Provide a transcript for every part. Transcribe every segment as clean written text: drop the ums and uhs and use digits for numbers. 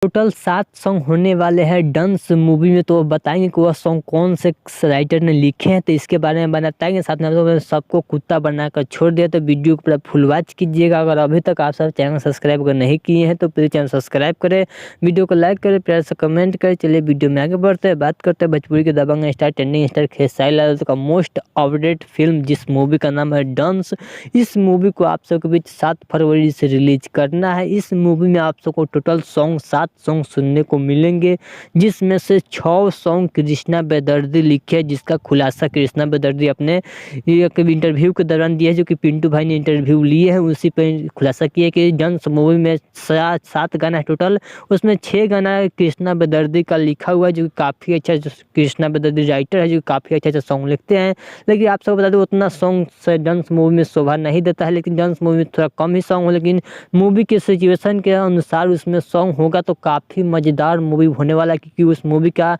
Total 7 song होने वाले हैं डंस मूवी में, तो बताएंगे कि वह सॉन्ग कौन से राइटर ने लिखे हैं, तो इसके बारे में बताएंगे। साथ में आप लोगों ने सबको कुत्ता बनाकर छोड़ दिया, तो वीडियो को पूरा फुल वॉच कीजिएगा। अगर अभी तक आप सब चैनल सब्सक्राइब अगर नहीं किए हैं तो प्लीज चैनल सब्सक्राइब करें, वीडियो को लाइक करें, प्यार से कमेंट करें। चलिए वीडियो में आगे बढ़ते हैं, बात करते हैं भोजपुरी के दबंग star trending star Khesari Lal का मोस्ट अपडेट फिल्म, जिस मूवी का नाम है डंस। इस मूवी को आप सबके बीच 7 फरवरी से रिलीज करना है। इस मूवी में आप सबको टोटल 7 सॉन्ग सुनने को मिलेंगे, जिसमें से 6 सॉन्ग कृष्णा बेदर्दी लिखे, जिसका खुलासा कृष्णा बेदर्दी अपने एक इंटरव्यू के दौरान दिया है, जो कि पिंटू भाई ने इंटरव्यू लिए हैं, उसी पे खुलासा किया कि डंस मूवी में 7 गाना है टोटल, उसमें 6 गाना कृष्णा बेदर्दी का लिखा हुआ है, जो कि काफ़ी अच्छा, जो कृष्णा बेदर्दी राइटर है, जो काफ़ी अच्छा सॉन्ग लिखते हैं। लेकिन आप सबको बता दें उतना सॉन्ग से डांस मूवी में शोभा नहीं देता है, लेकिन डांस मूवी में थोड़ा कम ही सॉन्ग हो, लेकिन मूवी के सिचुएशन के अनुसार उसमें सॉन्ग होगा तो काफ़ी मज़ेदार मूवी होने वाला है, क्योंकि उस मूवी का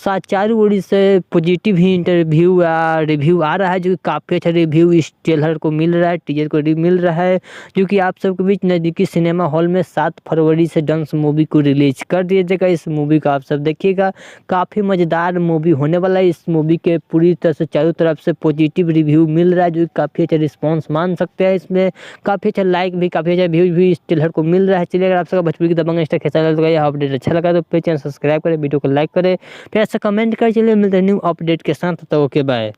चारों ओर से पॉजिटिव ही इंटरव्यू या रिव्यू आ रहा है, जो कि काफ़ी अच्छा रिव्यू इस ट्रेलर को मिल रहा है, टीजर को मिल रहा है, जो कि आप सबके बीच नज़दीकी सिनेमा हॉल में 7 फरवरी से डांस मूवी को रिलीज कर दिया जाएगा। इस मूवी को आप सब देखिएगा, काफ़ी मज़ेदार मूवी होने वाला है। इस मूवी के पूरी तरह से चारों तरफ से पॉजिटिव रिव्यू मिल रहा है, जो काफ़ी अच्छा रिस्पांस मान सकते हैं। इसमें काफ़ी अच्छा लाइक भी, काफ़ी अच्छा व्यूज भी इस ट्रेलर को मिल रहा है। चलिए, अगर आप सबका भोजपुरी की दबंग स्टार खेसारी लाल का यह अपडेट अच्छा लगा तो प्लीज चैनल सब्सक्राइब करें, वीडियो को लाइक करें, फिर ऐसा कमेंट करें। चलिए मिलते हैं न्यू अपडेट के साथ, तो ओके बाय।